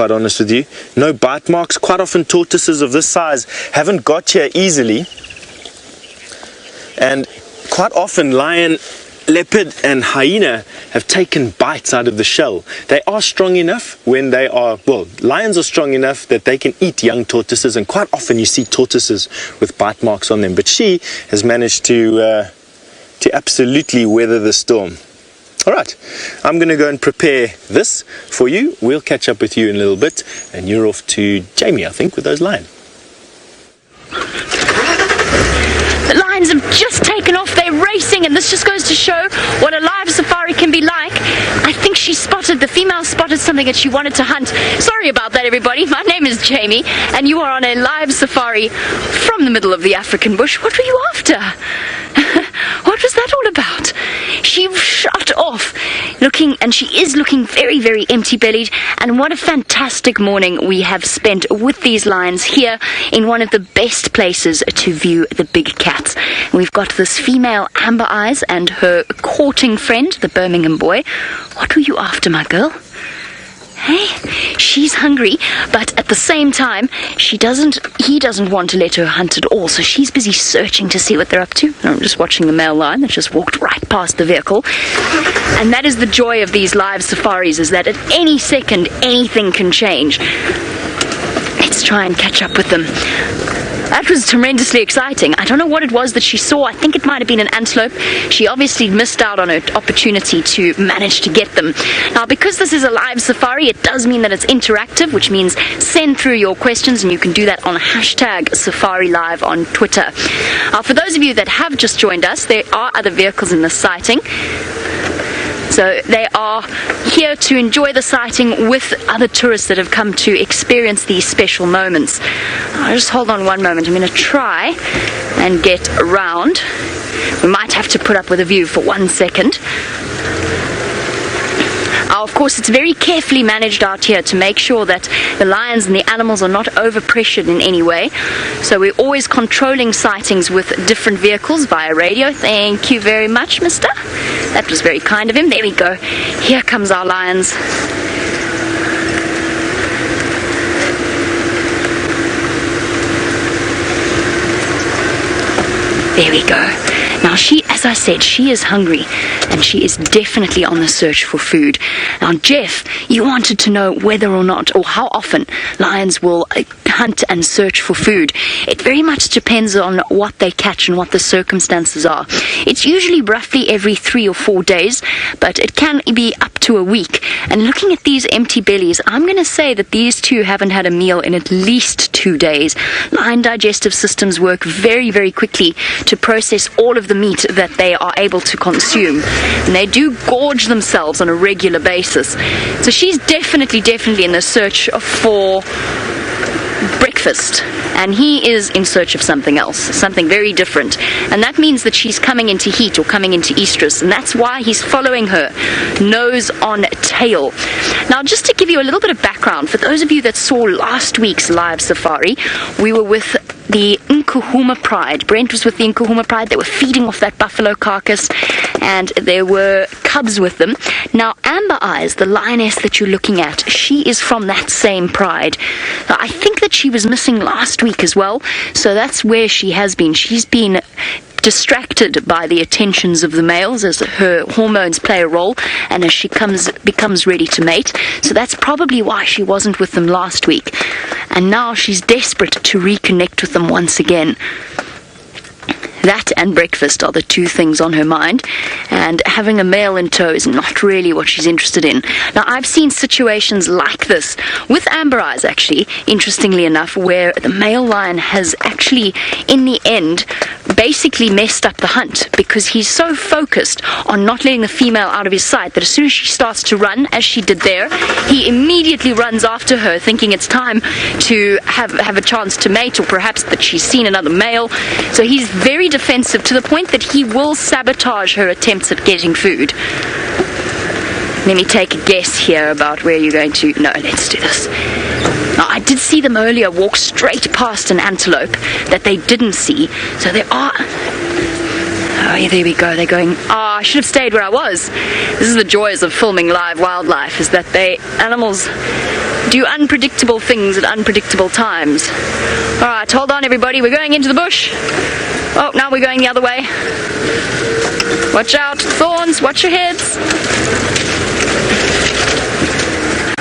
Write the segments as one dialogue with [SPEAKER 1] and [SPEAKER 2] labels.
[SPEAKER 1] quite honest with you. No bite marks. Quite often tortoises of this size haven't got here easily. And quite often lion, leopard and hyena have taken bites out of the shell. They are strong enough when they are, well, lions are strong enough that they can eat young tortoises, and quite often you see tortoises with bite marks on them. But she has managed to absolutely weather the storm. All right, I'm going to go and prepare this for you. We'll catch up with you in a little bit, and you're off to Jamie, I think, with those lions.
[SPEAKER 2] The lions have just taken off, they're racing, and this just goes to show what a live safari can be like. I think the female spotted something that she wanted to hunt. Sorry about that, everybody. My name is Jamie, and you are on a live safari from the middle of the African bush. What were you after? What was that all about? She shot off, and she is looking very, very empty-bellied, and what a fantastic morning we have spent with these lions here in one of the best places to view the big cats. We've got this female Amber Eyes and her courting friend, the Birmingham boy. What were you after, my girl? Hey, she's hungry, but at the same time, he doesn't want to let her hunt at all, so she's busy searching to see what they're up to. And I'm just watching the male lion that just walked right past the vehicle. And that is the joy of these live safaris, is that at any second, anything can change. Let's try and catch up with them. That was tremendously exciting. I don't know what it was that she saw. I think it might have been an antelope. She obviously missed out on her opportunity to manage to get them. Now, because this is a live safari, it does mean that it's interactive, which means send through your questions, and you can do that on #SafariLive on Twitter. For those of you that have just joined us, there are other vehicles in this sighting. So they are here to enjoy the sighting with other tourists that have come to experience these special moments. I'll just hold on one moment. I'm going to try and get around. We might have to put up with a view for 1 second. Of course, it's very carefully managed out here to make sure that the lions and the animals are not overpressured in any way. So we're always controlling sightings with different vehicles via radio. Thank you very much, mister. That was very kind of him. There we go. Here comes our lions. There we go. Now as I said, she is hungry, and she is definitely on the search for food. Now, Jeff, you wanted to know whether or not, or how often, lions will hunt and search for food. It very much depends on what they catch and what the circumstances are. It's usually roughly every 3 or 4 days, but it can be up to a week. And looking at these empty bellies, I'm going to say that these two haven't had a meal in at least 2 days. Lion digestive systems work very, very quickly to process all of the meat that they are able to consume, and they do gorge themselves on a regular basis. So she's definitely in the search for breakfast, and he is in search of something else, something very different, and that means that she's coming into heat or coming into estrus, and that's why he's following her nose on tail. Now, just to give you a little bit of background, for those of you that saw last week's live safari, we were with the Nkuhuma Pride. Brent was with the Nkuhuma Pride. They were feeding off that buffalo carcass, and there were cubs with them. Now, Amber Eyes, the lioness that you're looking at, she is from that same pride. Now, I think that she was missing last week as well, so that's where she has been. She's been distracted by the attentions of the males as her hormones play a role, and as she becomes ready to mate. So that's probably why she wasn't with them last week, and now she's desperate to reconnect with them once again. That and breakfast are the two things on her mind, and having a male in tow is not really what she's interested in. Now, I've seen situations like this with Amber Eyes, actually, interestingly enough, where the male lion has actually, in the end, basically messed up the hunt, because he's so focused on not letting the female out of his sight that as soon as she starts to run, as she did there, he immediately runs after her, thinking it's time to have a chance to mate, or perhaps that she's seen another male. So he's very defensive, to the point that he will sabotage her attempts at getting food. Let me take a guess here about where you're going to... No, let's do this. Now, I did see them earlier walk straight past an antelope that they didn't see. So they are... Oh, yeah, there we go. They're going... I should have stayed where I was. This is the joys of filming live wildlife, is that animals do unpredictable things at unpredictable times. Alright, hold on everybody, we're going into the bush. Oh, now we're going the other way. Watch out, thorns, watch your heads.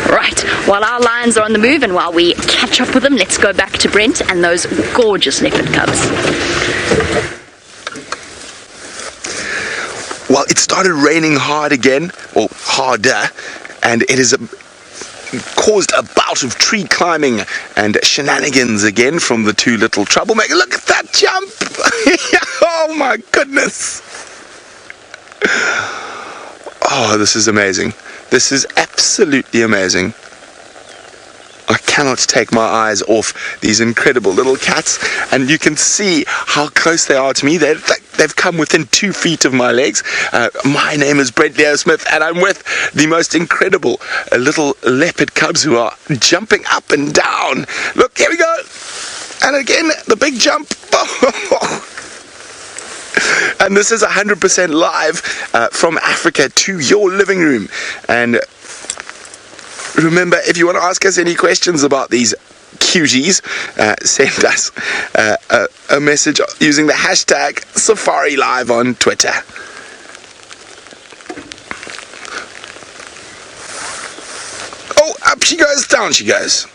[SPEAKER 2] Right, while our lions are on the move and while we catch up with them, let's go back to Brent and those gorgeous leopard cubs.
[SPEAKER 3] Well, it started raining hard again, or harder, and it has caused a bout of tree climbing and shenanigans again from the two little troublemakers. Look at that jump! Oh my goodness! Oh, this is amazing. This is absolutely amazing. I cannot take my eyes off these incredible little cats, and you can see how close they are to me. They've come within 2 feet of my legs. My name is Brent Leo Smith, and I'm with the most incredible little leopard cubs who are jumping up and down. Look, here we go. And again, the big jump. And this is 100% live from Africa to your living room. And remember, if you want to ask us any questions about these cuties, send us a message using the hashtag #SafariLive on Twitter. Oh, up she goes, down she goes.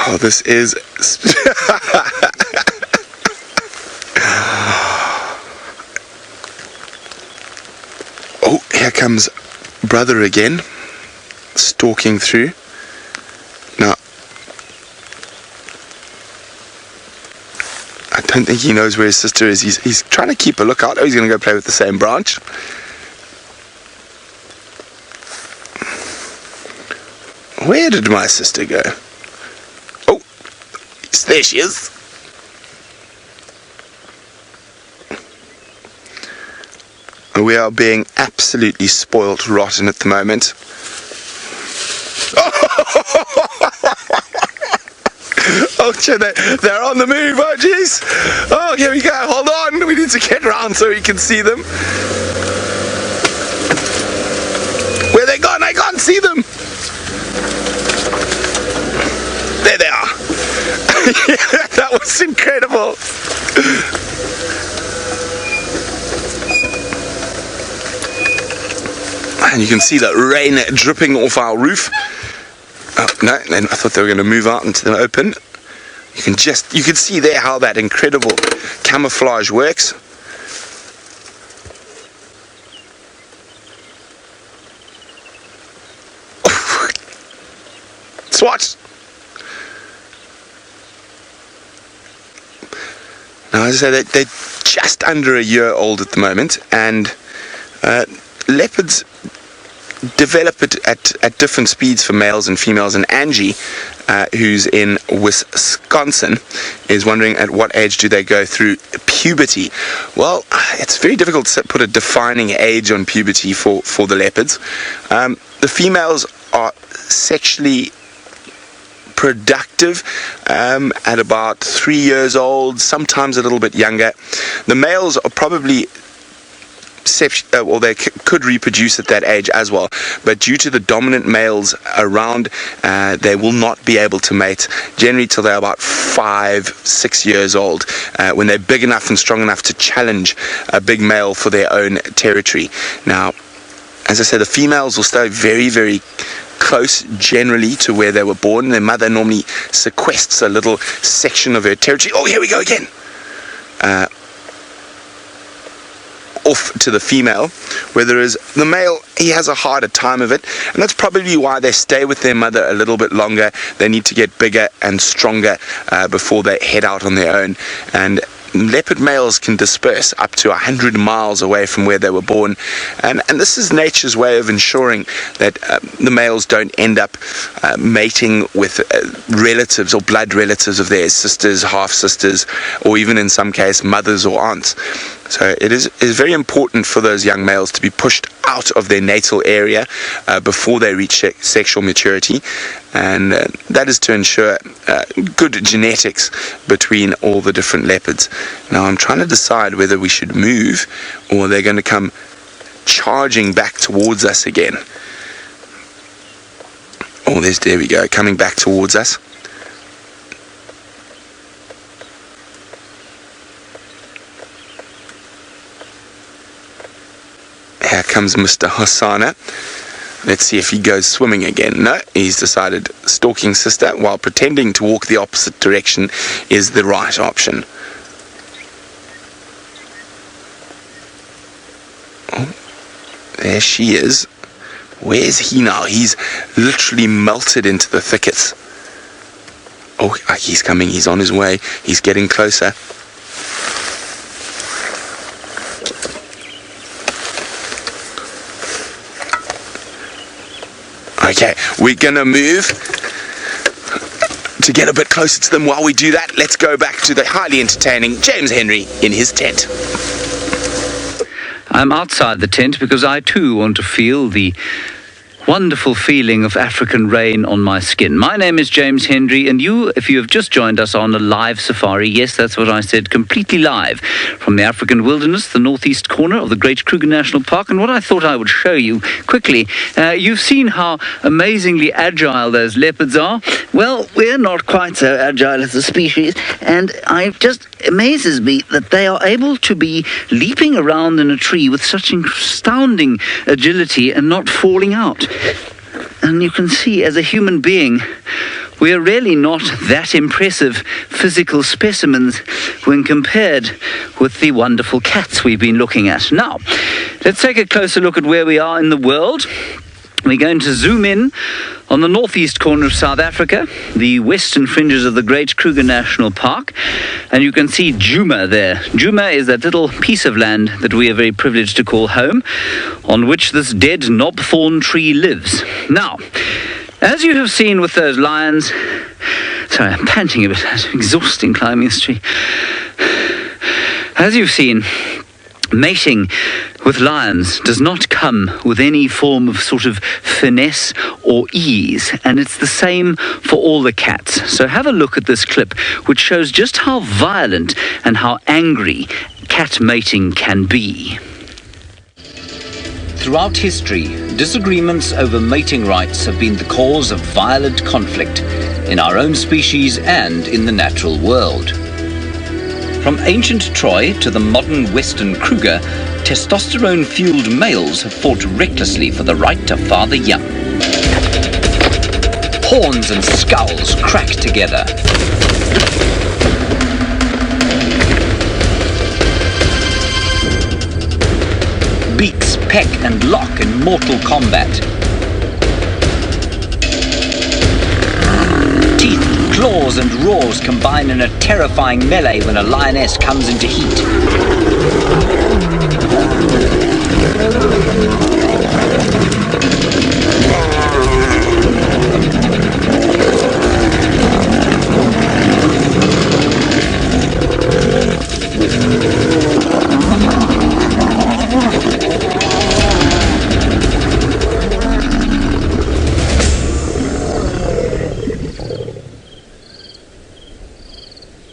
[SPEAKER 3] Oh, this is... Oh, here comes brother again, stalking through. Now, I don't think he knows where his sister is. He's trying to keep a lookout. Oh, he's going to go play with the same branch. Where did my sister go? Oh, there she is. We are being absolutely spoilt rotten at the moment. Oh, they're on the move, oh jeez. Oh, here we go, hold on, we need to get around so we can see them. Where they gone? I can't see them. There they are. That was incredible. And you can see the rain dripping off our roof. Oh, no, I thought they were going to move out into the open. You can see there how that incredible camouflage works. Swat! Now, as I say, they're just under a year old at the moment, and leopards develop it at different speeds for males and females. And Angie, who's in Wisconsin, is wondering at what age do they go through puberty. Well, it's very difficult to put a defining age on puberty for the leopards. The females are sexually productive at about 3 years old, sometimes a little bit younger. The males are probably they could reproduce at that age as well, but due to the dominant males around, they will not be able to mate generally till they're about 5-6 years old, when they're big enough and strong enough to challenge a big male for their own territory. Now, as I said, the females will stay very, very close generally to where they were born. Their mother normally sequests a little section of her territory. Oh, here we go again. Off to the female, whereas the male, he has a harder time of it, and that's probably why they stay with their mother a little bit longer. They need to get bigger and stronger before they head out on their own. And leopard males can disperse up to 100 miles away from where they were born, and this is nature's way of ensuring that the males don't end up mating with relatives or blood relatives of theirs, sisters, half sisters, or even in some case mothers or aunts. So it is very important for those young males to be pushed out of their natal area before they reach sexual maturity, and that is to ensure good genetics between all the different leopards. Now I'm trying to decide whether we should move or they're going to come charging back towards us again. Oh, there we go, coming back towards us. Here comes Mr. Hosana. Let's see if he goes swimming again. No, he's decided stalking sister while pretending to walk the opposite direction is the right option. Oh, there she is. Where's he now? He's literally melted into the thickets. Oh, he's coming. He's on his way. He's getting closer. Okay, we're going to move to get a bit closer to them. While we do that, let's go back to the highly entertaining James Henry in his tent.
[SPEAKER 4] I'm outside the tent because I too want to feel the wonderful feeling of African rain on my skin. My name is James Henry, and you, if you have just joined us on a live safari, yes, that's what I said, completely live, from the African wilderness, the northeast corner of the Great Kruger National Park. And what I thought I would show you quickly, you've seen how amazingly agile those leopards are. Well, we're not quite so agile as a species, and it just amazes me that they are able to be leaping around in a tree with such astounding agility and not falling out. And you can see, as a human being, we are really not that impressive physical specimens when compared with the wonderful cats we've been looking at. Now, let's take a closer look at where we are in the world. We're going to zoom in on the northeast corner of South Africa, the western fringes of the Great Kruger National Park, and you can see Djuma there. Djuma is that little piece of land that we are very privileged to call home, on which this dead knobthorn tree lives. Now, as you have seen with those lions, sorry, I'm panting a bit, it's exhausting climbing this tree. As you've seen, mating with lions does not come with any form of sort of finesse or ease, and it's the same for all the cats. So have a look at this clip, which shows just how violent and how angry cat mating can be. Throughout history, disagreements over mating rights have been the cause of violent conflict in our own species and in the natural world. From ancient Troy to the modern Western Kruger, testosterone-fueled males have fought recklessly for the right to father young. Horns and scowls crack together. Beaks peck and lock in mortal combat. Teeth, claws and roars combine in a terrifying melee when a lioness comes into heat.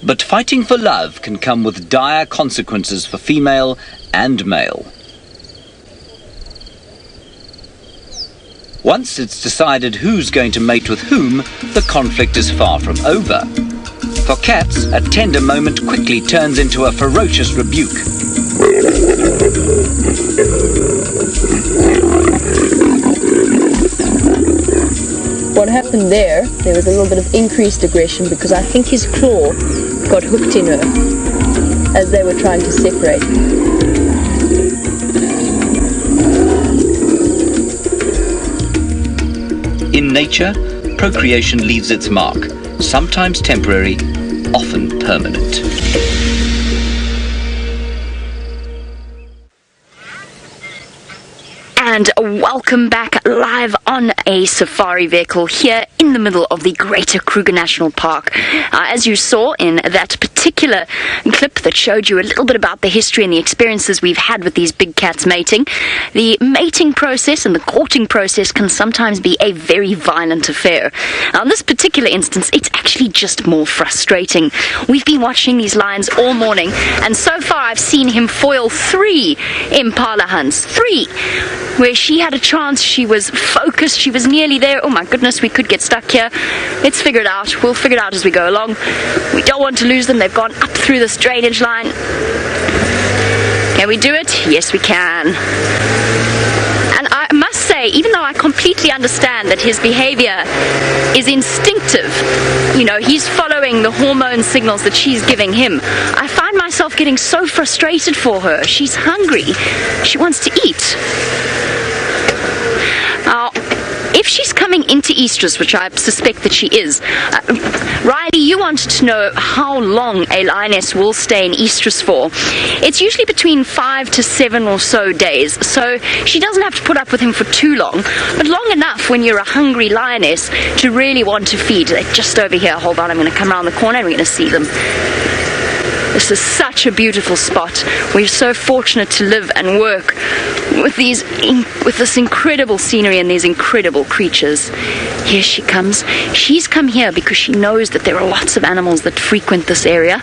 [SPEAKER 4] But fighting for love can come with dire consequences for female and male. Once it's decided who's going to mate with whom, the conflict is far from over. For cats, a tender moment quickly turns into a ferocious rebuke.
[SPEAKER 5] What happened there was a little bit of increased aggression because I think his claw got hooked in her as they were trying to separate.
[SPEAKER 4] In nature, procreation leaves its mark, sometimes temporary, often permanent.
[SPEAKER 2] And welcome back live on a safari vehicle here in the middle of the Greater Kruger National Park. As you saw in that particular clip that showed you a little bit about the history and the experiences we've had with these big cats mating, the mating process and the courting process can sometimes be a very violent affair. Now, in this particular instance, it's actually just more frustrating. We've been watching these lions all morning, and so far I've seen him foil 3 impala hunts. 3! Where she had a chance, she was focused, she was nearly there. Oh my goodness, we could get stuck here. Let's figure it out. We'll figure it out as we go along. We don't want to lose them. They've gone up through this drainage line. Can we do it? Yes, we can. And I must say, even though I completely understand that his behavior is instinctive, you know, he's following the hormone signals that she's giving him, I find myself getting so frustrated for her. She's hungry. She wants to eat. Now, if she's coming into estrus, which I suspect that she is, Riley, you wanted to know how long a lioness will stay in estrus for. It's usually between 5 to 7 or so days, so she doesn't have to put up with him for too long, but long enough when you're a hungry lioness to really want to feed. They're just over here. Hold on, I'm going to come around the corner and we're going to see them. This is such a beautiful spot. We're so fortunate to live and work with this incredible scenery and these incredible creatures. Here she comes. She's come here because she knows that there are lots of animals that frequent this area.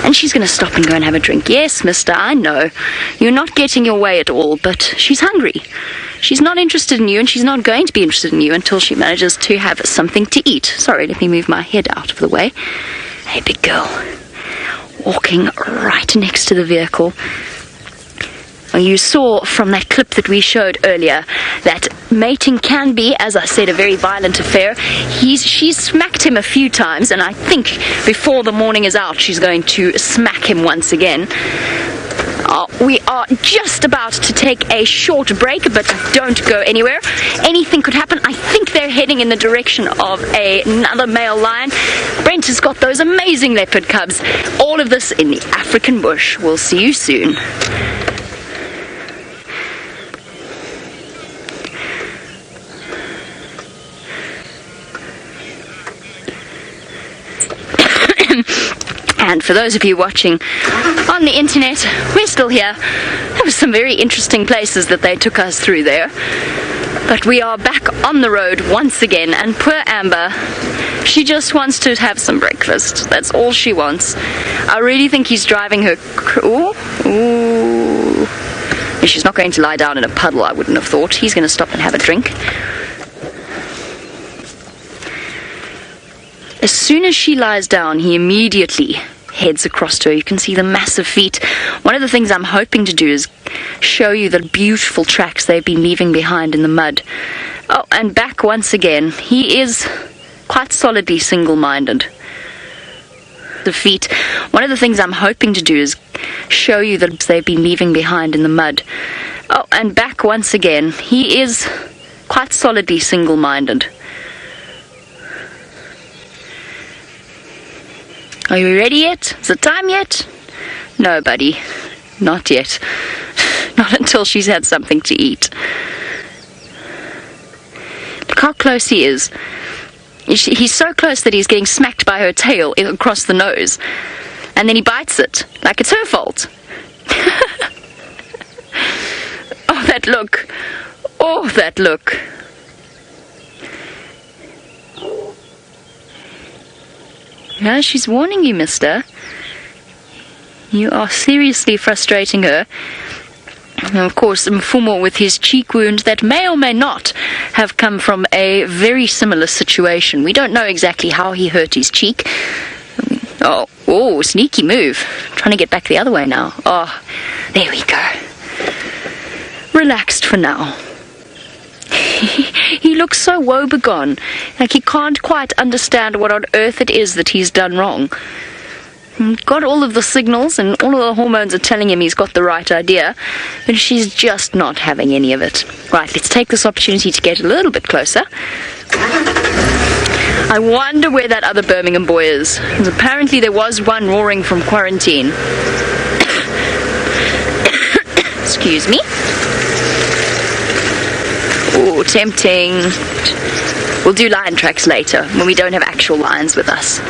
[SPEAKER 2] And she's going to stop and go and have a drink. Yes, mister, I know. You're not getting your way at all, but she's hungry. She's not interested in you, and she's not going to be interested in you until she manages to have something to eat. Sorry, let me move my head out of the way. Hey, big girl. Walking right next to the vehicle. Well, you saw from that clip that we showed earlier that mating can be, as I said, a very violent affair. She's smacked him a few times, and I think before the morning is out, she's going to smack him once again. We are just about to take a short break, but don't go anywhere. Anything could happen. I think they're heading in the direction of another male lion. Brent has got those amazing leopard cubs. All of this in the African bush. We'll see you soon. And for those of you watching on the internet, we're still here. There were some very interesting places that they took us through there. But we are back on the road once again, and poor Amber, she just wants to have some breakfast. That's all she wants. I really think he's driving her... Ooh. And she's not going to lie down in a puddle, I wouldn't have thought. He's going to stop and have a drink. As soon as she lies down, he immediately heads across to her. You can see the massive feet. One of the things I'm hoping to do is show you the beautiful tracks they've been leaving behind in the mud. Oh, and back once again. He is quite solidly single-minded. The feet. One of the things I'm hoping to do is show you that they've been leaving behind in the mud. Oh, and back once again. He is quite solidly single-minded. Are you ready yet? Is it time yet? No, buddy. Not yet. Not until she's had something to eat. Look how close he is. He's so close that he's getting smacked by her tail across the nose. And then he bites it, like it's her fault. Oh, that look. Oh, that look. No, she's warning you, mister. You are seriously frustrating her. And of course, Mfumo with his cheek wound that may or may not have come from a very similar situation. We don't know exactly how he hurt his cheek. Oh, sneaky move. Trying to get back the other way now. Oh, there we go. Relaxed for now. He looks so woebegone, like he can't quite understand what on earth it is that he's done wrong. Got all of the signals and all of the hormones are telling him he's got the right idea, but she's just not having any of it. Right, let's take this opportunity to get a little bit closer. I wonder where that other Birmingham boy is, because apparently there was one roaring from quarantine. Excuse me. Ooh, tempting. We'll do lion tracks later, when we don't have actual lions with us.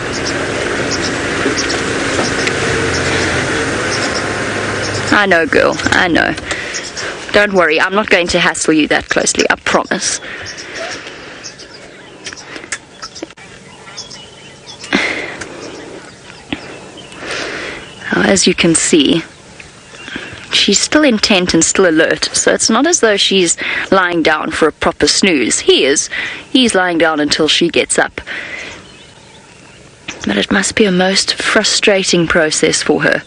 [SPEAKER 2] I know, girl, I know. Don't worry, I'm not going to hassle you that closely, I promise. Now, as you can see, she's still intent and still alert, so it's not as though she's lying down for a proper snooze. He's lying down until she gets up. But it must be a most frustrating process for her.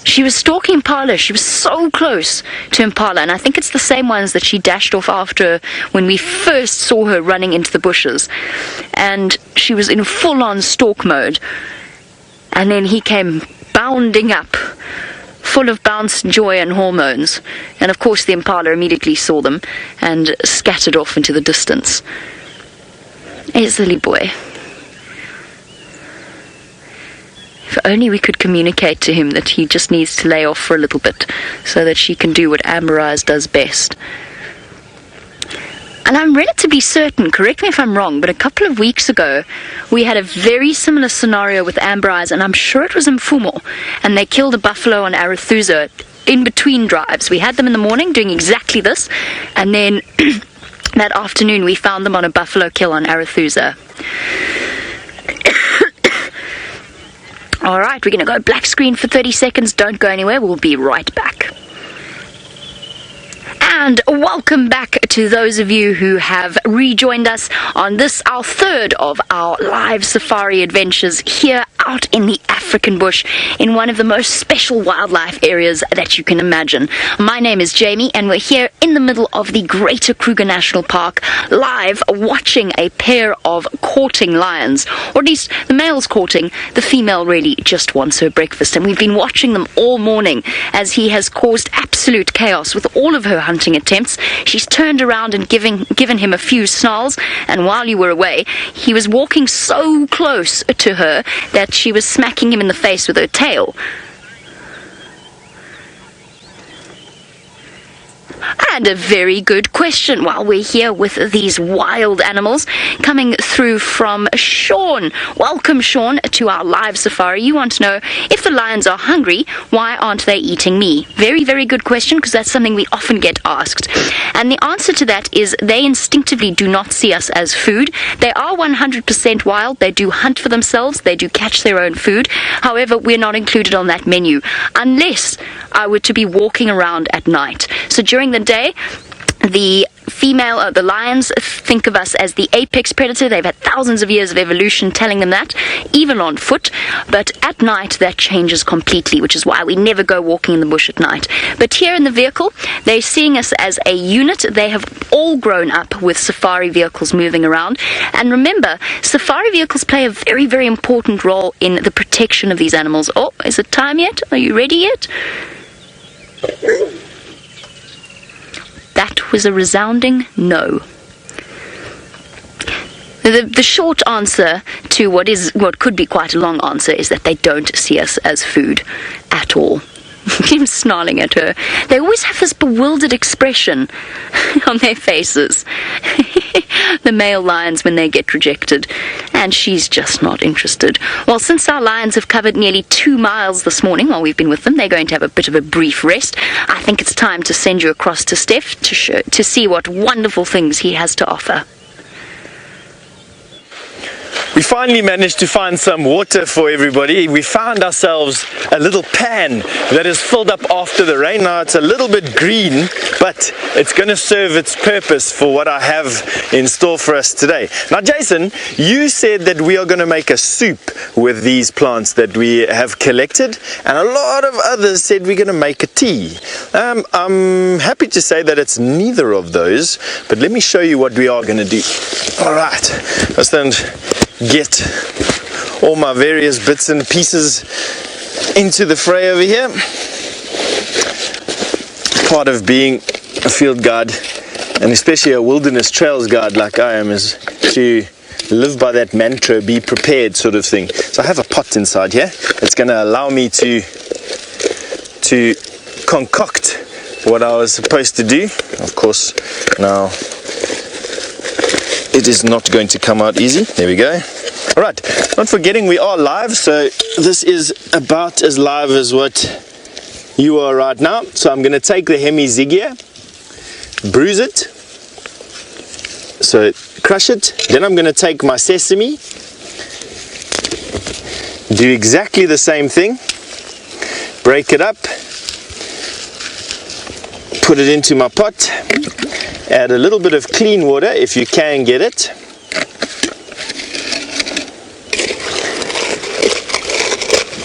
[SPEAKER 2] She was stalking Impala. She was so close to Impala, and I think it's the same ones that she dashed off after when we first saw her running into the bushes. And she was in full-on stalk mode. And then he came bounding up, full of bounce, joy, and hormones. And of course the Impala immediately saw them and scattered off into the distance. A silly boy. If only we could communicate to him that he just needs to lay off for a little bit so that she can do what Amber Eyes does best. And I'm relatively certain, correct me if I'm wrong, but a couple of weeks ago we had a very similar scenario with Amber Eyes, and I'm sure it was Mfumo, and they killed a buffalo on Arathusa in between drives. We had them in the morning doing exactly this, and then that afternoon we found them on a buffalo kill on Arathusa. Alright, we're going to go black screen for 30 seconds. Don't go anywhere. We'll be right back. And welcome back to those of you who have rejoined us on this, our third of our live safari adventures here out in the African bush in one of the most special wildlife areas that you can imagine. My name is Jamie, and we're here in the middle of the Greater Kruger National Park, live watching a pair of courting lions, or at least the male's courting. The female really just wants her breakfast, and we've been watching them all morning as he has caused absolute chaos with all of her hunting attempts. She's turned around and given him a few snarls, and while you were away, he was walking so close to her that she was smacking him in the face with her tail. And a very good question while we're here with these wild animals coming through from Sean. Welcome, Sean, to our live safari. You want to know, if the lions are hungry, why aren't they eating me? Very, very good question, because that's something we often get asked. And the answer to that is they instinctively do not see us as food. They are 100% wild. They do hunt for themselves. They do catch their own food. However, we're not included on that menu unless I were to be walking around at night. So during the day, the lions think of us as the apex predator. They've had thousands of years of evolution telling them that, even on foot. But at night, that changes completely, which is why we never go walking in the bush at night. But here in the vehicle, they're seeing us as a unit. They have all grown up with safari vehicles moving around. And remember, safari vehicles play a very, very important role in the protection of these animals. Oh, is it time yet? Are you ready yet? That was a resounding no. The short answer to what could be quite a long answer is that they don't see us as food at all. Him snarling at her. They always have this bewildered expression on their faces. The male lions when they get rejected, and she's just not interested. Well, since our lions have covered nearly 2 miles this morning while we've been with them, they're going to have a bit of a brief rest. I think it's time to send you across to Stef to see what wonderful things he has to offer.
[SPEAKER 1] We finally managed to find some water for everybody. We found ourselves a little pan that is filled up after the rain. Now it's a little bit green, but it's going to serve its purpose for what I have in store for us today. Now Jason, you said that we are going to make a soup with these plants that we have collected, and a lot of others said we're going to make a tea. I'm happy to say that it's neither of those, but let me show you what we are going to do. Alright, let's then get all my various bits and pieces into the fray over here. Part of being a field guide, and especially a wilderness trails guide like I am, is to live by that mantra, be prepared sort of thing. So I have a pot inside here. It's going to allow me to concoct what I was supposed to do. Of course, now it is not going to come out easy. There we go. Alright, not forgetting we are live, so this is about as live as what you are right now. So I'm going to take the Hemizigia, bruise it, so crush it. Then I'm going to take my sesame, do exactly the same thing, break it up, put it into my pot, add a little bit of clean water if you can get it.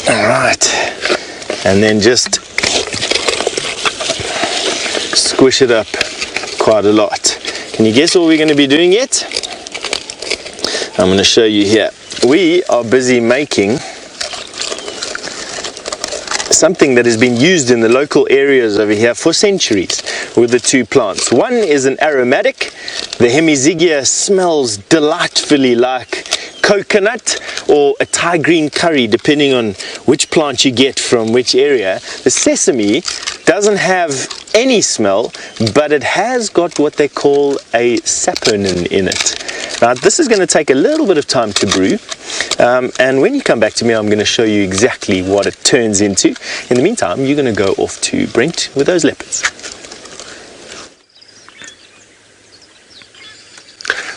[SPEAKER 1] Alright, and then just squish it up quite a lot. Can you guess what we're going to be doing yet? I'm going to show you here. We are busy making something that has been used in the local areas over here for centuries with the two plants. One is an aromatic. The Hemizigia smells delightfully like coconut or a Thai green curry, depending on which plant you get from which area. The sesame doesn't have any smell, but it has got what they call a saponin in it. Now, this is going to take a little bit of time to brew, and when you come back to me, I'm going to show you exactly what it turns into. In the meantime, you're going to go off to Brent with those leopards.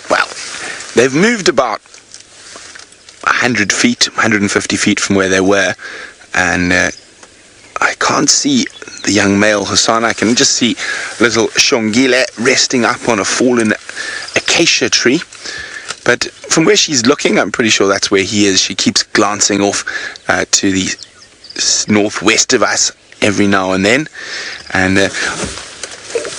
[SPEAKER 3] Well, they've moved about 100 feet, 150 feet from where they were, and I can't see the young male Hosana. I can just see little Xongile resting up on a fallen acacia tree, but from where she's looking, I'm pretty sure that's where he is. She keeps glancing off to the northwest of us every now and then, and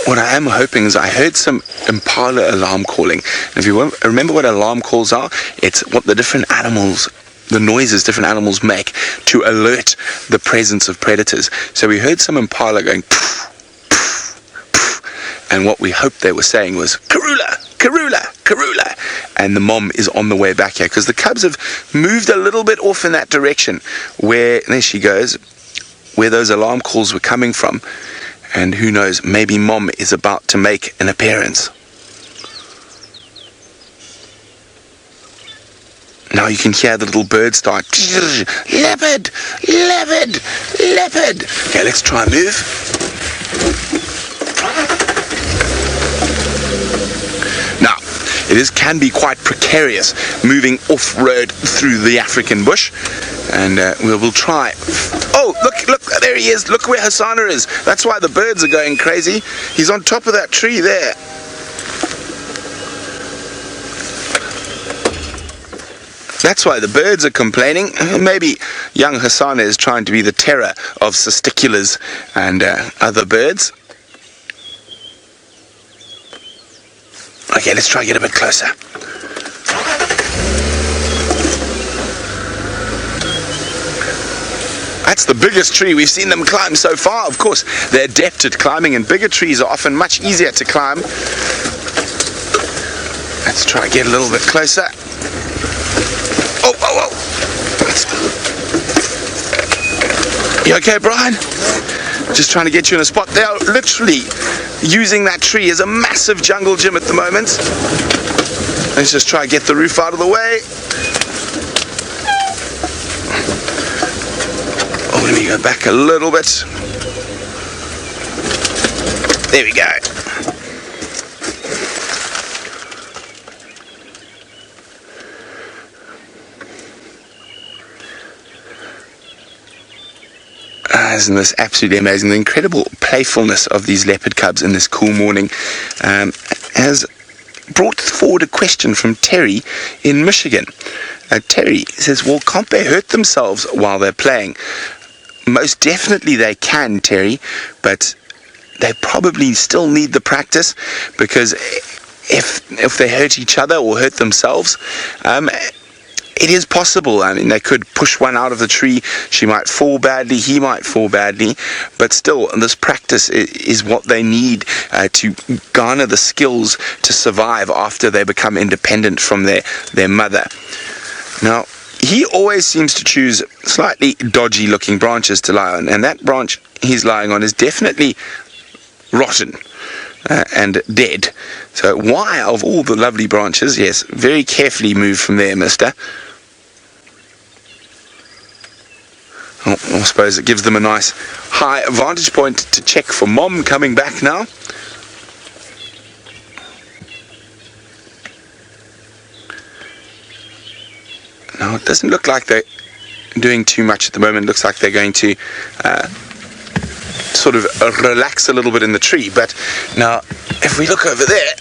[SPEAKER 3] what I am hoping is I heard some impala alarm calling. And if you remember what alarm calls are, it's what the different animals, the noises different animals make to alert the presence of predators. So we heard some impala going poof, poof, poof, and what we hoped they were saying was Karula, Karula, Karula, and the mom is on the way back here because the cubs have moved a little bit off in that direction where, there she goes, where those alarm calls were coming from. And who knows, maybe mom is about to make an appearance. Now you can hear the little bird start. Leopard! Leopard! Leopard! Okay, let's try and move. Now, it can be quite precarious moving off-road through the African bush. And we'll try. Oh, look, there he is. Look where Hosana is. That's why the birds are going crazy. He's on top of that tree there. That's why the birds are complaining. Maybe young Hosana is trying to be the terror of cisticulars and other birds. Okay, let's try and get a bit closer. That's the biggest tree we've seen them climb so far. Of course, they're adept at climbing, and bigger trees are often much easier to climb. Let's try and get a little bit closer. Oh, oh, oh. You okay, Brian? Just trying to get you in a spot. They are literally using that tree as a massive jungle gym at the moment. Let's just try and get the roof out of the way. Let me go back a little bit. There we go. Isn't this absolutely amazing? The incredible playfulness of these leopard cubs in this cool morning has brought forward a question from Terry in Michigan. Terry says, well, can't they hurt themselves while they're playing? Most definitely they can, Terry, but they probably still need the practice, because if they hurt each other or hurt themselves, it is possible. I mean, they could push one out of the tree. She might fall badly, he might fall badly, but still, this practice is what they need to garner the skills to survive after they become independent from their mother. Now, he always seems to choose slightly dodgy looking branches to lie on, and that branch he's lying on is definitely rotten and dead. So why, of all the lovely branches, yes, very carefully move from there, mister. Oh, I suppose it gives them a nice high vantage point to check for Mom coming back now. Now, it doesn't look like they're doing too much at the moment. It looks like they're going to sort of relax a little bit in the tree. But now, if we look over there,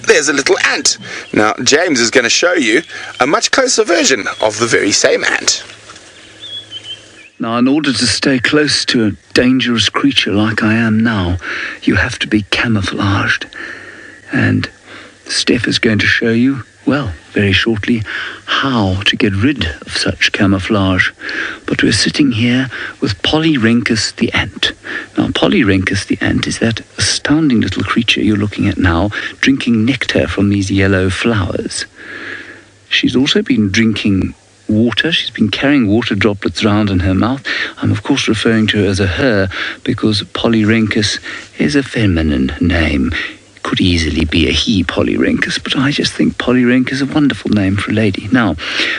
[SPEAKER 3] there's a little ant. Now, James is going to show you a much closer version of the very same ant.
[SPEAKER 4] Now, in order to stay close to a dangerous creature like I am now, you have to be camouflaged. And Stef is going to show you, well, very shortly, how to get rid of such camouflage. But we're sitting here with Polyrhynchus the ant. Now, Polyrhynchus the ant is that astounding little creature you're looking at now, drinking nectar from these yellow flowers. She's also been drinking water. She's been carrying water droplets around in her mouth. I'm of course referring to her as a her because Polyrhynchus is a feminine name. Could easily be a he, Polyrhynchus, but I just think Polyrhynchus is a wonderful name for a lady. Now,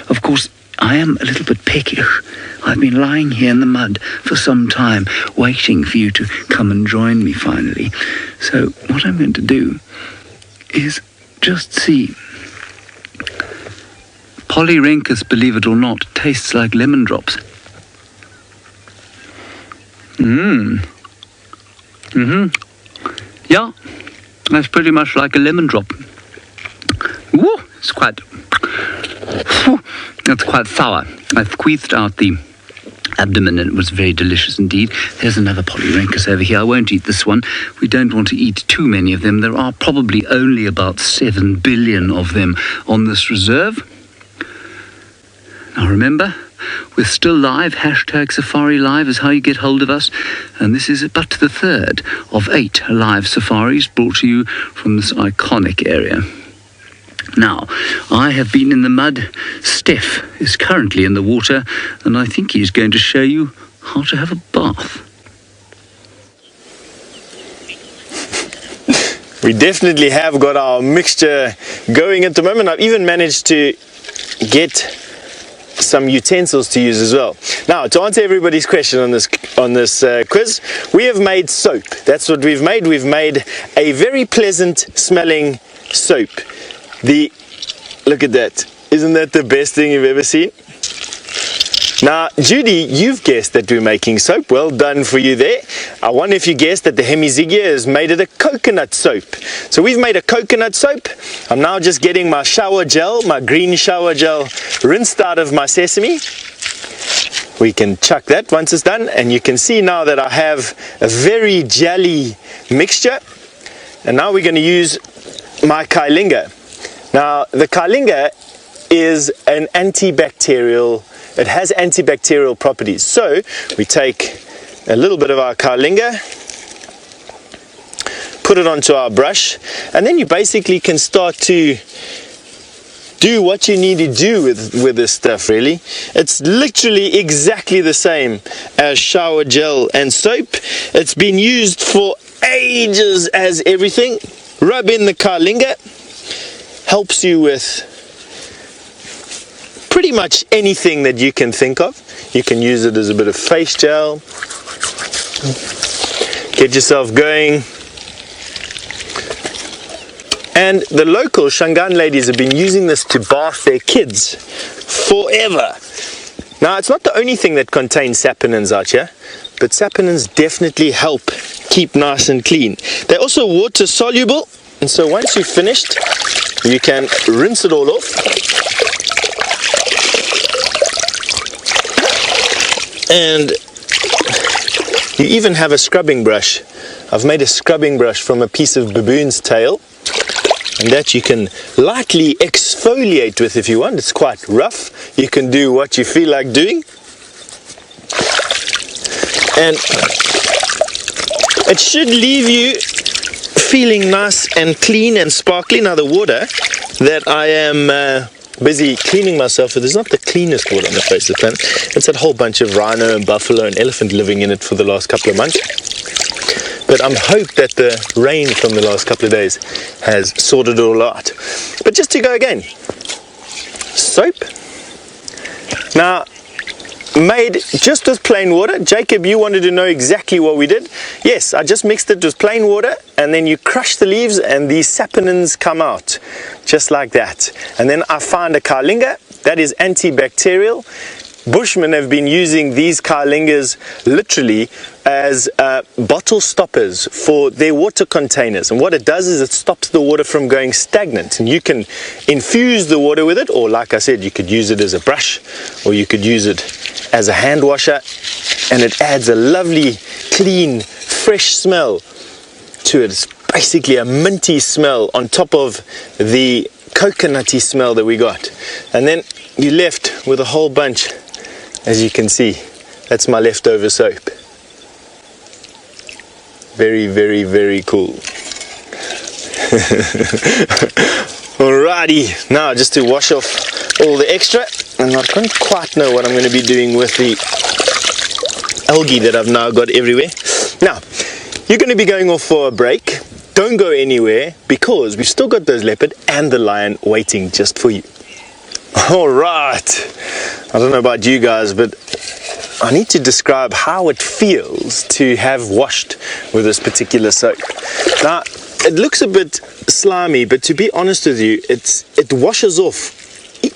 [SPEAKER 4] of course, I am a little bit peckish. I've been lying here in the mud for some time, waiting for you to come and join me finally. So what I'm going to do is just see. Polyrhynchus, believe it or not, tastes like lemon drops. Yeah, that's pretty much like a lemon drop. Woo, it's quite... That's quite sour. I've squeezed out the abdomen and it was very delicious indeed. There's another Polyrhynchus over here. I won't eat this one. We don't want to eat too many of them. There are probably only about 7 billion of them on this reserve. Now remember, we're still live. Hashtag Safari Live is how you get hold of us. And this is but the third of 8 live safaris brought to you from this iconic area. Now, I have been in the mud. Stef is currently in the water, and I think he's going to show you how to have a bath.
[SPEAKER 1] We definitely have got our mixture going at the moment. I've even managed to get some utensils to use as well. Now, to answer everybody's question on this quiz, we have made soap. That's what we've made. We've made a very pleasant smelling soap. Look at that. Isn't that the best thing you've ever seen? Now, Judy, you've guessed that we're making soap. Well done for you there. I wonder if you guessed that the hemizigia has made it a coconut soap. So we've made a coconut soap. I'm now just getting my shower gel, my green shower gel, rinsed out of my sesame. We can chuck that once it's done, and you can see now that I have a very jelly mixture. And now we're going to use my Kailinga. Now, the Kailinga is an antibacterial. It has antibacterial properties. So we take a little bit of our Kailinga, put it onto our brush, and then you basically can start to do what you need to do with this stuff, really. It's literally exactly the same as shower gel and soap. It's been used for ages as everything. Rub in the Kailinga. Helps you with pretty much anything that you can think of. You can use it as a bit of face gel. Get yourself going. And the local Shangaan ladies have been using this to bath their kids forever. Now, it's not the only thing that contains saponins out here, but saponins definitely help keep nice and clean. They're also water soluble, and so once you've finished, you can rinse it all off. And you even have a scrubbing brush. I've made a scrubbing brush from a piece of baboon's tail, and that you can lightly exfoliate with if you want. It's quite rough. You can do what you feel like doing. And it should leave you feeling nice and clean and sparkly. Now, the water that I am busy cleaning myself with is not the cleanest water on the face of the planet. It's had a whole bunch of rhino and buffalo and elephant living in it for the last couple of months. But but I'm hope that the rain from the last couple of days has sorted it all out. But just to go again, soap. Now, made just with plain water. Jacob, you wanted to know exactly what we did. Yes, I just mixed it with plain water, and then you crush the leaves and these saponins come out just like that. And then I found a kalinga that is antibacterial. Bushmen have been using these kalingas literally as bottle stoppers for their water containers, and what it does is it stops the water from going stagnant, and you can infuse the water with it, or like I said, you could use it as a brush, or you could use it as a hand washer, and it adds a lovely clean fresh smell to it. It's basically a minty smell on top of the coconutty smell that we got, and then you're left with a whole bunch. As you can see, that's my leftover soap. Very, very, very cool. Alrighty, now just to wash off all the extra, and I don't quite know what I'm going to be doing with the algae that I've now got everywhere. Now, you're going to be going off for a break. Don't go anywhere, because we've still got those leopard and the lion waiting just for you. Alright, I don't know about you guys, but I need to describe how it feels to have washed with this particular soap. Now, it looks a bit slimy, but to be honest with you, it washes off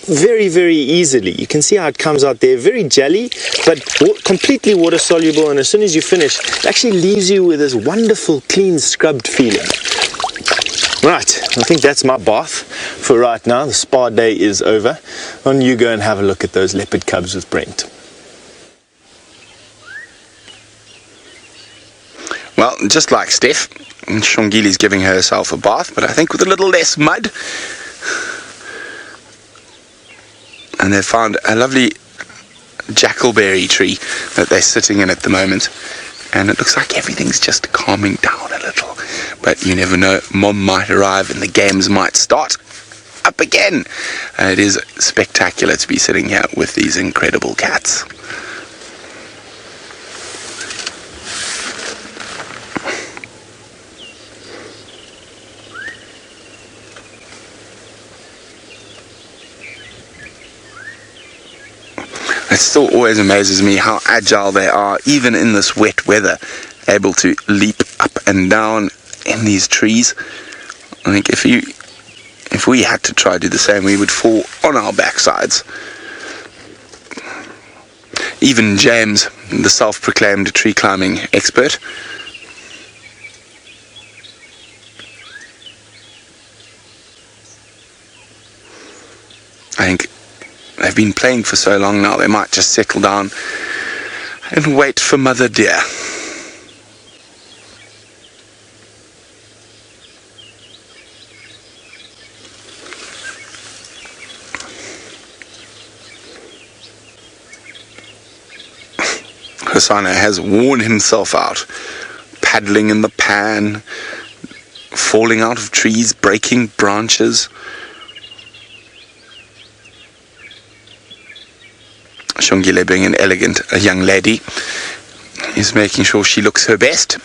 [SPEAKER 1] very, very easily. You can see how it comes out there, very jelly, but completely water soluble, and as soon as you finish, it actually leaves you with this wonderful, clean, scrubbed feeling. Right, I think that's my bath for right now. The spa day is over. On you go and have a look at those leopard cubs with Brent.
[SPEAKER 3] Well, just like Stef, Xongile's giving herself a bath, but I think with a little less mud. And they've found a lovely jackalberry tree that they're sitting in at the moment. And it looks like everything's just calming down a little. But you never know, Mom might arrive and the games might start up again. It is spectacular to be sitting here with these incredible cats. It still always amazes me how agile they are, even in this wet weather, able to leap up and down in these trees. I think if we had to try to do the same, we would fall on our backsides. Even James, the self-proclaimed tree climbing expert, I think they've been playing for so long now, they might just settle down and wait for Mother Deer. Hosana has worn himself out, paddling in the pan, falling out of trees, breaking branches. Xongile, being an elegant young lady, is making sure she looks her best.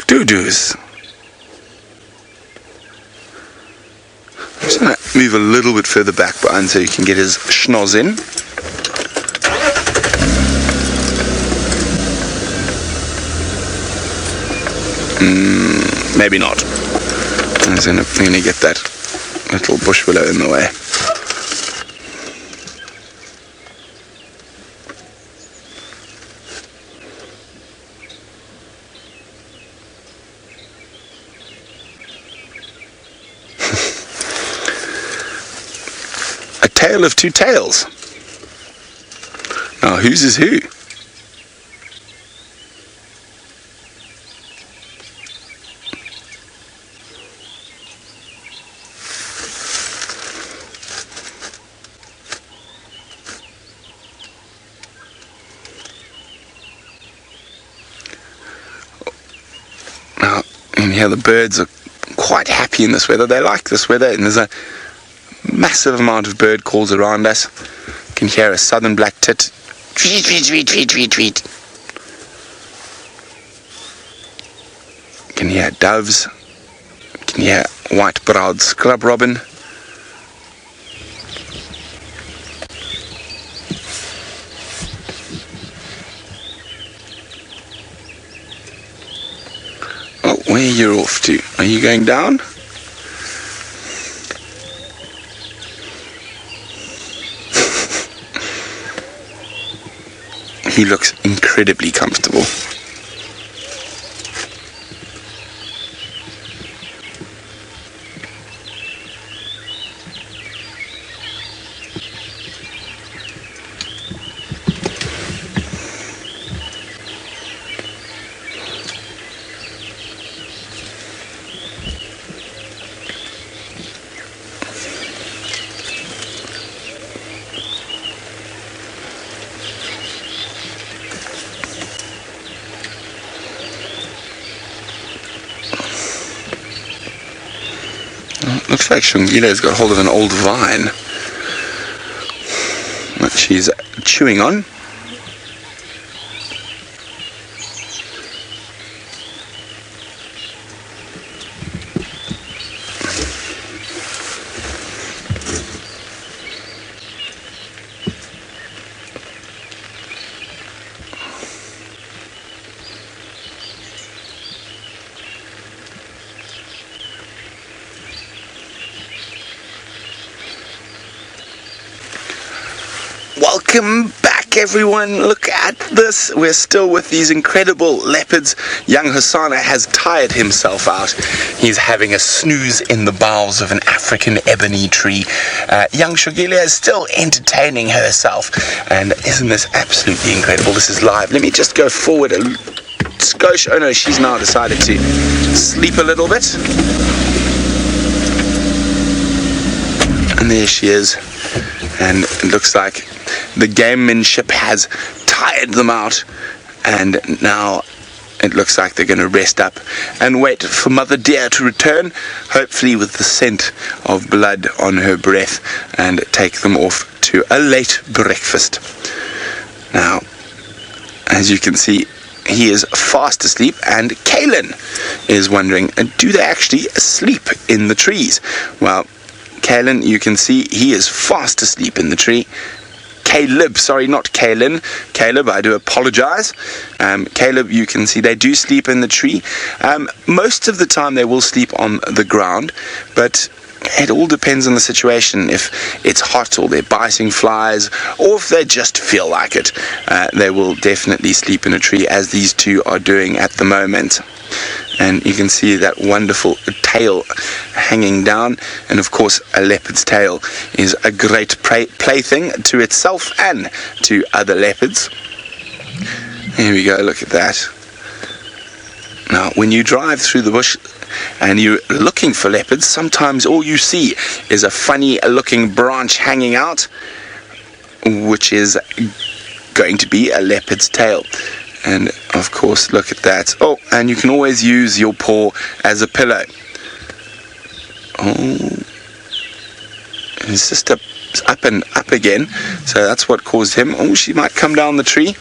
[SPEAKER 3] Doo-doos. I'm just going to move a little bit further back behind so you can get his schnoz in. Maybe not. I'm going to get that little bush willow in the way. A tale of two tales. Now, whose is who? Now, and here the birds are quite happy in this weather. They like this weather, and there's a massive amount of bird calls around us. You can hear a southern black tit. Tweet, tweet, tweet, tweet, tweet, tweet. You can hear doves. You can hear white-browed scrub robin. Oh, where are you off to? Are you going down? He looks incredibly comfortable. Looks like Xongile's got hold of an old vine that she's chewing on. Welcome back, everyone. Look at this. We're still with these incredible leopards. Young Hosana has tired himself out. He's having a snooze in the boughs of an African ebony tree. Young Xongile is still entertaining herself. And isn't this absolutely incredible? This is live. Let me just go forward a skosh. Oh no, she's now decided to sleep a little bit. And there she is. And it looks like the gamemanship has tired them out, and now it looks like they're going to rest up and wait for Mother Deer to return, hopefully with the scent of blood on her breath, and take them off to a late breakfast. Now, as you can see, he is fast asleep, and Kaylin is wondering, do they actually sleep in the trees? Well, Kaylin, you can see he is fast asleep in the tree. Caleb, sorry, not Kaylin. Caleb, I do apologize. Caleb, you can see they do sleep in the tree. Most of the time they will sleep on the ground, but it all depends on the situation. If it's hot or they're biting flies, or if they just feel like it, they will definitely sleep in a tree, as these two are doing at the moment. And you can see that wonderful tail hanging down, and of course a leopard's tail is a great plaything to itself and to other leopards. Here we go, look at that. Now when you drive through the bush and you're looking for leopards, sometimes all you see is a funny looking branch hanging out, which is going to be a leopard's tail. And of course, look at that. Oh, and you can always use your paw as a pillow. Oh, his sister up and up again, so that's what caused him. Oh, she might come down the tree.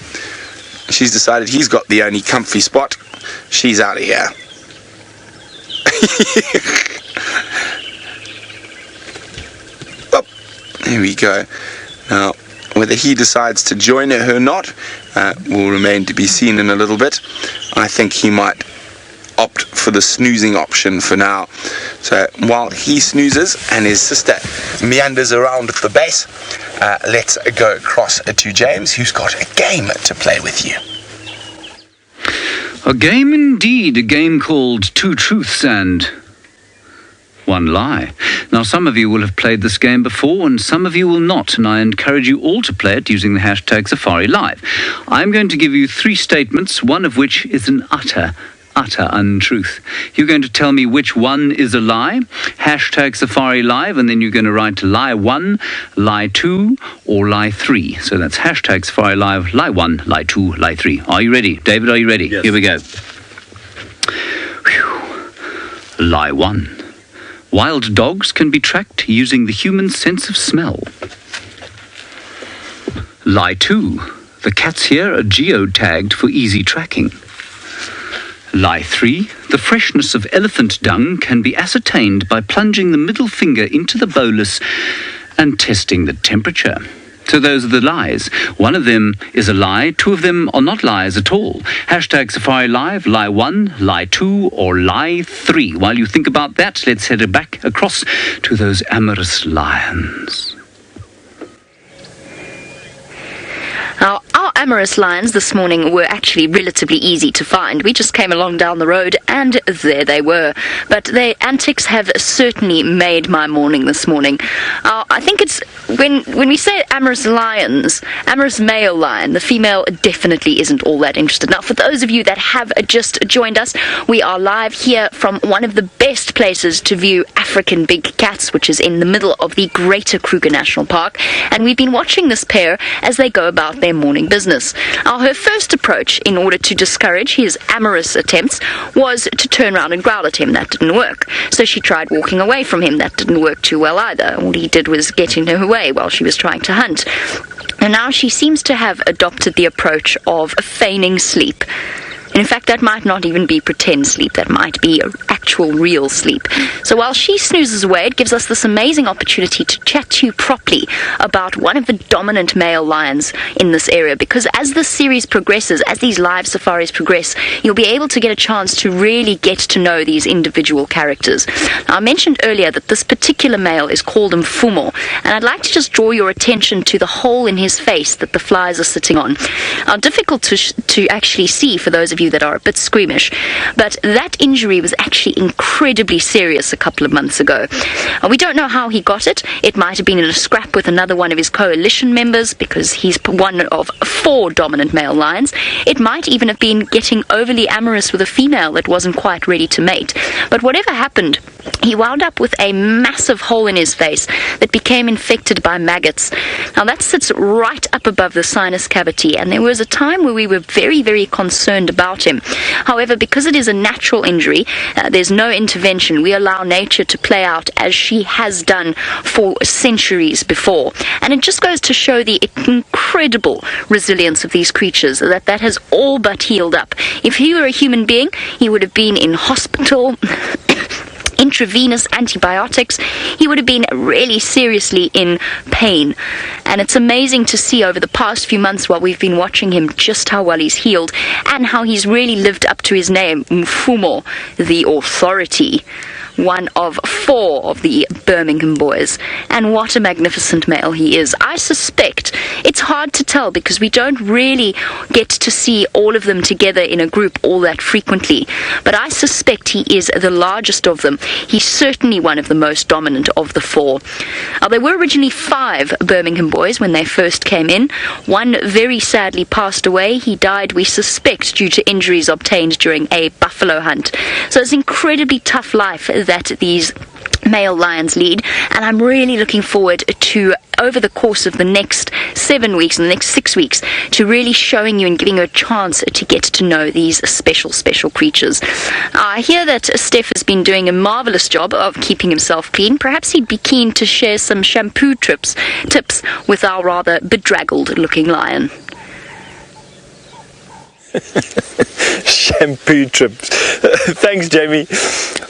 [SPEAKER 3] She's decided he's got the only comfy spot. She's out of here. Oh, there we go. Now, whether he decides to join her or not will remain to be seen in a little bit. I think he might opt for the snoozing option for now. So while he snoozes and his sister meanders around at the base, let's go across to James, who's got a game to play with you.
[SPEAKER 4] A game indeed, a game called Two Truths and One Lie. Now, some of you will have played this game before and some of you will not, and I encourage you all to play it using the hashtag SafariLive. I'm going to give you 3 statements, one of which is an utter untruth. You're going to tell me which one is a lie, hashtag SafariLive, and then you're going to write lie 1, lie 2, or lie 3. So that's hashtag SafariLive, lie 1, lie 2, lie 3. Are you ready? David, are you ready?
[SPEAKER 1] Yes.
[SPEAKER 4] Here we go. Whew. Lie 1. Wild dogs can be tracked using the human sense of smell. Lie 2. The cats here are geotagged for easy tracking. Lie 3. The freshness of elephant dung can be ascertained by plunging the middle finger into the bolus and testing the temperature. So those are the lies. One of them is a lie. 2 of them are not lies at all. Hashtag Safari Live, lie 1, lie 2, or lie 3. While you think about that, let's head back across to those amorous lions.
[SPEAKER 2] Now, our amorous lions this morning were actually relatively easy to find. We just came along down the road and there they were. But their antics have certainly made my morning this morning. I think it's when we say amorous lions, amorous male lion, the female definitely isn't all that interested. Now, for those of you that have just joined us, we are live here from one of the best places to view African big cats, which is in the middle of the Greater Kruger National Park. And we've been watching this pair as they go about their morning business. Now, her first approach, in order to discourage his amorous attempts, was to turn around and growl at him. That didn't work. So she tried walking away from him. That didn't work too well either. All he did was get in her way while she was trying to hunt. And now she seems to have adopted the approach of feigning sleep. In fact, that might not even be pretend sleep. That might be actual real sleep. So while she snoozes away, it gives us this amazing opportunity to chat to you properly about one of the dominant male lions in this area. Because as this series progresses, as these live safaris progress, you'll be able to get a chance to really get to know these individual characters. Now, I mentioned earlier that this particular male is called Mfumo, and I'd like to just draw your attention to the hole in his face that the flies are sitting on. Now, difficult to actually see for those of you that are a bit squeamish, but that injury was actually incredibly serious a couple of months ago. We don't know how he got it. It might have been in a scrap with another one of his coalition members, because he's one of 4 dominant male lions. It might even have been getting overly amorous with a female that wasn't quite ready to mate. But whatever happened, he wound up with a massive hole in his face that became infected by maggots. Now, that sits right up above the sinus cavity, and there was a time where we were very, very concerned about him. However, because it is a natural injury, there's no intervention. We allow nature to play out as she has done for centuries before. And it just goes to show the incredible resilience of these creatures, that has all but healed up. If he were a human being, he would have been in hospital, intravenous antibiotics. He would have been really seriously in pain. And it's amazing to see over the past few months while we've been watching him just how well he's healed and how he's really lived up to his name, Mfumo, the authority. One of 4 of the Birmingham boys. And what a magnificent male he is. I suspect it's hard to tell because we don't really get to see all of them together in a group all that frequently. But I suspect he is the largest of them. He's certainly one of the most dominant of the 4. There were originally 5 Birmingham boys when they first came in. One very sadly passed away. He died, we suspect, due to injuries obtained during a buffalo hunt. So it's an incredibly tough life that these male lions lead, and I'm really looking forward to, over the course of the next 7 weeks and the next 6 weeks, to really showing you and giving you a chance to get to know these special creatures. I hear that Stef has been doing a marvelous job of keeping himself clean. Perhaps he'd be keen to share some shampoo tips with our rather bedraggled looking lion.
[SPEAKER 1] Shampoo trips. Thanks, Jamie.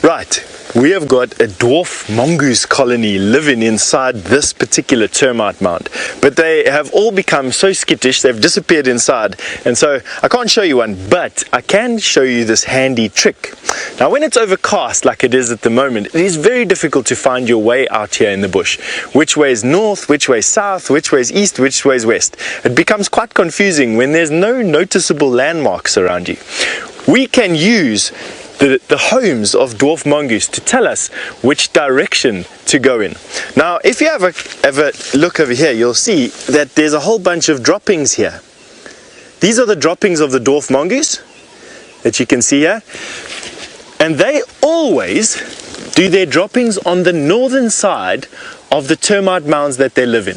[SPEAKER 1] Right. We have got a dwarf mongoose colony living inside this particular termite mound, but they have all become so skittish they've disappeared inside, and so I can't show you one, but I can show you this handy trick. Now, when it's overcast like it is at the moment, it is very difficult to find your way out here in the bush. Which way is north, which way is south, which way is east, which way is west. It becomes quite confusing when there's no noticeable landmarks around you. We can use the homes of dwarf mongoose to tell us which direction to go in. Now, if you have a look over here, you'll see that there's a whole bunch of droppings here. These are the droppings of the dwarf mongoose that you can see here, and they always do their droppings on the northern side of the termite mounds that they live in.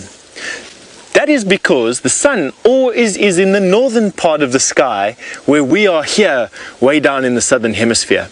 [SPEAKER 1] That is because the sun always is in the northern part of the sky, where we are here way down in the southern hemisphere.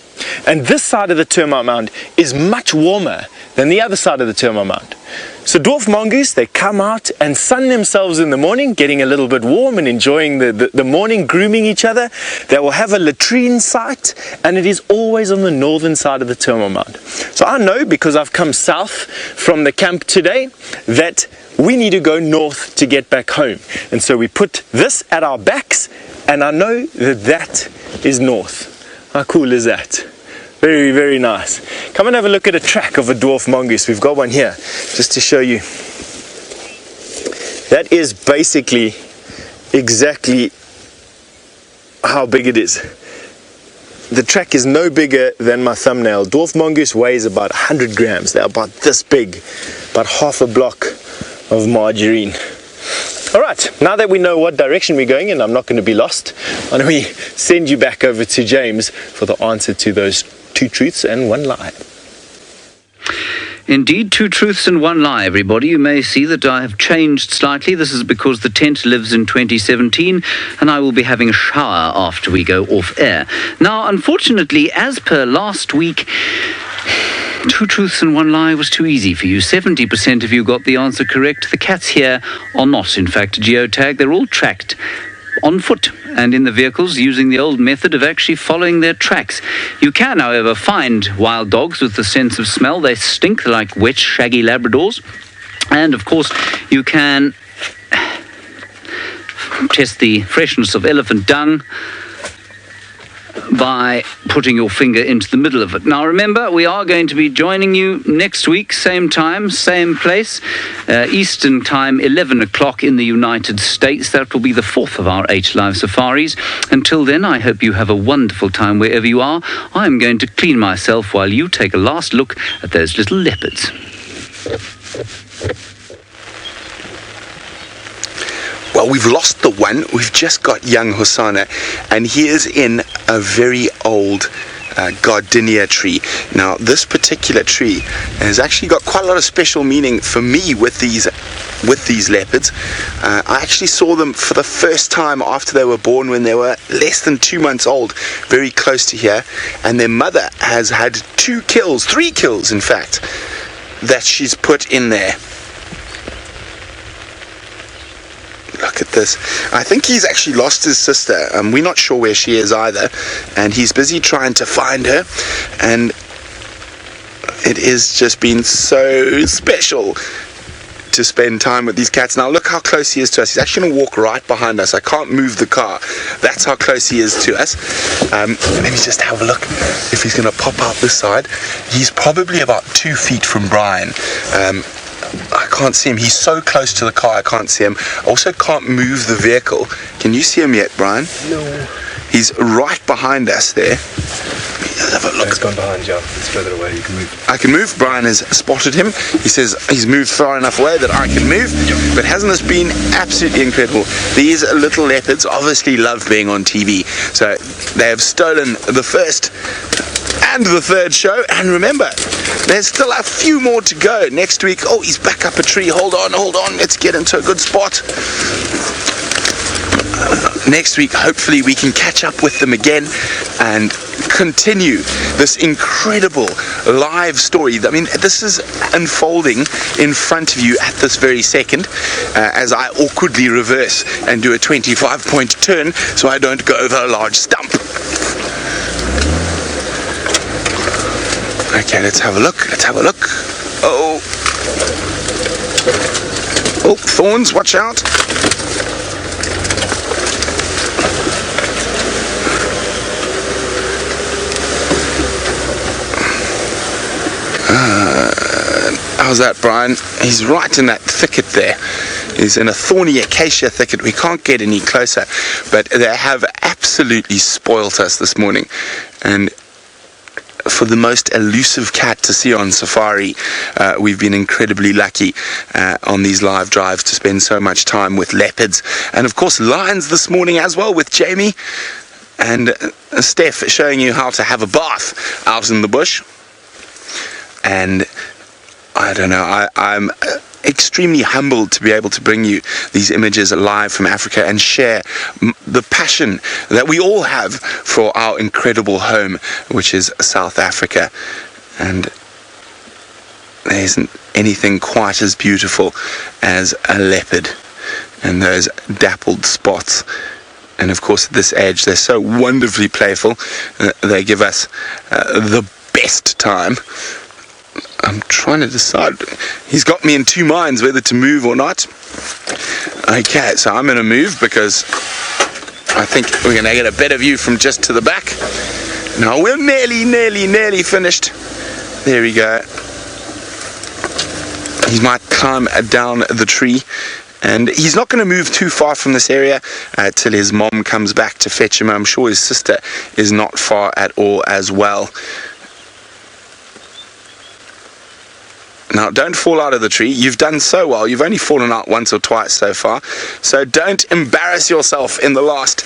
[SPEAKER 1] And this side of the termite mound is much warmer than the other side of the termite mound. So dwarf mongoose, they come out and sun themselves in the morning, getting a little bit warm and enjoying the morning, grooming each other. They will have a latrine site, and it is always on the northern side of the termite mound. So I know, because I've come south from the camp today, that we need to go north to get back home. And so we put this at our backs, and I know that that is north. How cool is that? Very, very nice. Come and have a look at a track of a dwarf mongoose. We've got one here, just to show you. That is basically exactly how big it is. The track is no bigger than my thumbnail. Dwarf mongoose weighs about 100 grams. They're about this big, about half a block of margarine. All right, now that we know what direction we're going and I'm not going to be lost, why don't we send you back over to James for the answer to those 2 truths and 1 lie.
[SPEAKER 4] Indeed, 2 truths and 1 lie, everybody. You may see that I have changed slightly. This is because the tent lives in 2017, and I will be having a shower after we go off air. Now, unfortunately, as per last week, 2 truths and 1 lie was too easy for you. 70% of you got the answer correct. The cats here are not, in fact, geotagged. They're all tracked on foot and in the vehicles using the old method of actually following their tracks. You can, however, find wild dogs with the sense of smell. They stink like wet, shaggy Labradors. And, of course, you can test the freshness of elephant dung by putting your finger into the middle of it. Now remember, we are going to be joining you next week, same time, same place, Eastern time, 11 o'clock in the United States. That will be the 4th of our 8 live safaris. Until then, I hope you have a wonderful time wherever you are. I'm going to clean myself while you take a last look at those little leopards.
[SPEAKER 3] Well, we've lost the one. We've just got young Hosana, and he is in a very old gardenia tree. Now, this particular tree has actually got quite a lot of special meaning for me with these leopards. I actually saw them for the first time after they were born, when they were less than 2 months old, very close to here, and their mother has had 3 kills in fact, that she's put in there. Look at this. I think he's actually lost his sister. We're not sure where she is either, and he's busy trying to find her, and it has just been so special to spend time with these cats. Now look how close he is to us. He's actually going to walk right behind us. I can't move the car. That's how close he is to us. Let me just have a look if he's going to pop out this side. He's probably about 2 feet from Brian. I can't see him. He's so close to the car, I can't see him. Also can't move the vehicle. Can you see him yet, Brian?
[SPEAKER 6] No.
[SPEAKER 3] He's right behind us there. Let's have a look.
[SPEAKER 6] It's gone behind you. It's further away. You can move.
[SPEAKER 3] I can move. Brian has spotted him. He says he's moved far enough away that I can move. Yep. But hasn't this been absolutely incredible? These little leopards obviously love being on TV. So they have stolen the first and the 3rd show. And remember, there's still a few more to go next week. Oh, he's back up a tree. Hold on. Let's get into a good spot. Next week, hopefully, we can catch up with them again and continue this incredible live story. I mean, this is unfolding in front of you at this very second, as I awkwardly reverse and do a 25-point turn so I don't go over a large stump. Okay, let's have a look. Oh, thorns, watch out. How's that, Brian? He's right in that thicket there. He's in a thorny acacia thicket. We can't get any closer, but they have absolutely spoilt us this morning. And for the most elusive cat to see on safari, we've been incredibly lucky on these live drives to spend so much time with leopards, and of course lions this morning as well, with Jamie and Stef showing you how to have a bath out in the bush. And I don't know, I'm extremely humbled to be able to bring you these images live from Africa and share the passion that we all have for our incredible home, which is South Africa. And there isn't anything quite as beautiful as a leopard and those dappled spots. And of course at this age they're so wonderfully playful. They give us the best time. I'm trying to decide. He's got me in two minds whether to move or not. Okay, so I'm going to move because I think we're going to get a better view from just to the back. Now we're nearly finished. There we go. He might climb down the tree, and he's not going to move too far from this area till his mom comes back to fetch him. I'm sure his sister is not far at all as well. Now, don't fall out of the tree. You've done so well. You've only fallen out once or twice so far. So don't embarrass yourself in the last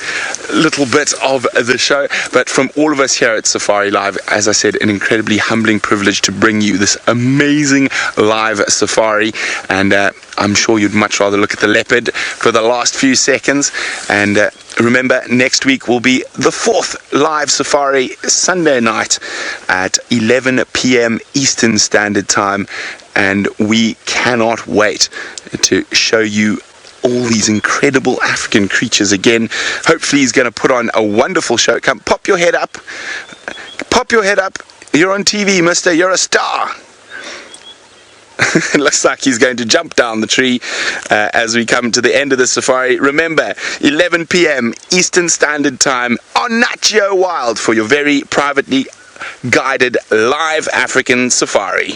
[SPEAKER 3] little bit of the show. But from all of us here at Safari Live, as I said, an incredibly humbling privilege to bring you this amazing live safari. And I'm sure you'd much rather look at the leopard for the last few seconds. And remember, next week will be the 4th live safari, Sunday night at 11 p.m. Eastern Standard Time. And we cannot wait to show you all these incredible African creatures again. Hopefully he's going to put on a wonderful show. Come, pop your head up. Pop your head up. You're on TV, mister. You're a star. It looks like he's going to jump down the tree as we come to the end of the safari. Remember, 11 p.m. Eastern Standard Time on Nat.Geo Wild for your very privately guided live African safari.